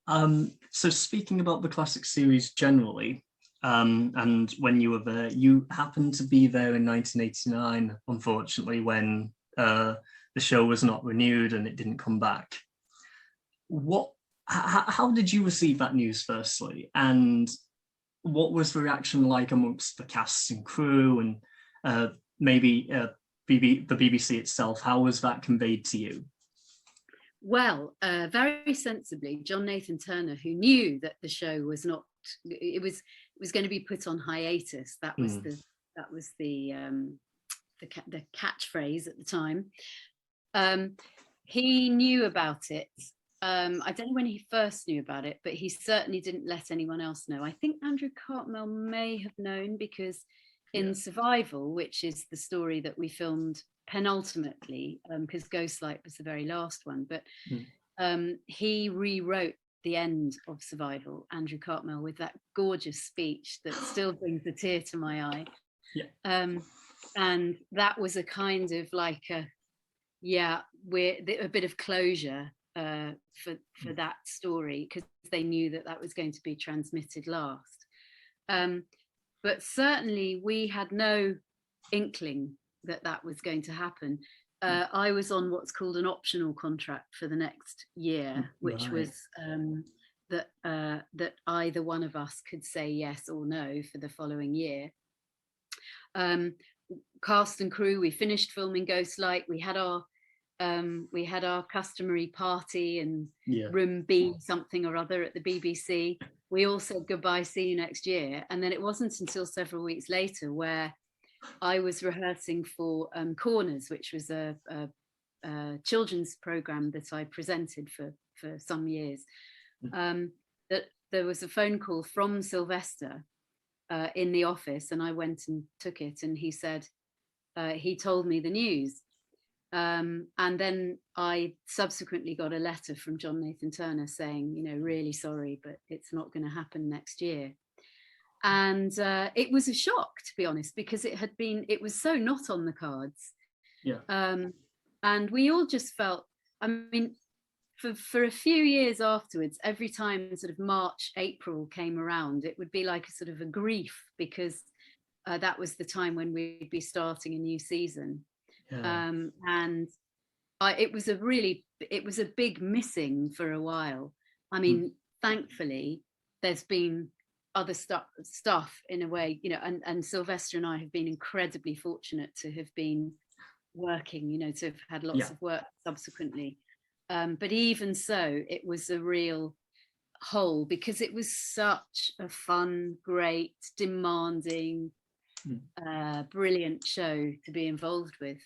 So speaking about the classic series generally, and when you were there, you happened to be there in 1989, unfortunately, when the show was not renewed and it didn't come back. What? How did you receive that news, firstly, and what was the reaction like amongst the cast and crew, and maybe the BBC itself? How was that conveyed to you? Well, very sensibly, John Nathan Turner, who knew that the show was not, it was going to be put on hiatus. That was Mm. the catchphrase at the time. He knew about it. I don't know when he first knew about it, but he certainly didn't let anyone else know. I think Andrew Cartmel may have known because in Survival, which is the story that we filmed penultimately, because Ghostlight was the very last one, but he rewrote the end of Survival, Andrew Cartmel, with that gorgeous speech that still brings a tear to my eye. And that was a kind of like we're a bit of closure for that story, because they knew that that was going to be transmitted last. But certainly we had no inkling that that was going to happen. I was on what's called an optional contract for the next year, which was that either one of us could say yes or no for the following year. Cast and crew, we finished filming Ghostlight. We had our customary party in room B something or other at the BBC. We all said goodbye, see you next year. And then it wasn't until several weeks later where I was rehearsing for Corners, which was a children's programme that I presented for some years, that there was a phone call from Sylvester in the office, and I went and took it, and he said, he told me the news. And then I subsequently got a letter from John Nathan Turner saying, really sorry, but it's not going to happen next year. And it was a shock, to be honest, because it was so not on the cards. And we all just felt, I mean, for a few years afterwards, every time sort of March, April came around, it would be like a sort of a grief, because that was the time when we'd be starting a new season. And it was a big missing for a while. I mean, thankfully, there's been other stuff in a way, and Sylvester and I have been incredibly fortunate to have been working, to have had lots of work subsequently. But even so, it was a real hole, because it was such a fun, great, demanding, brilliant show to be involved with.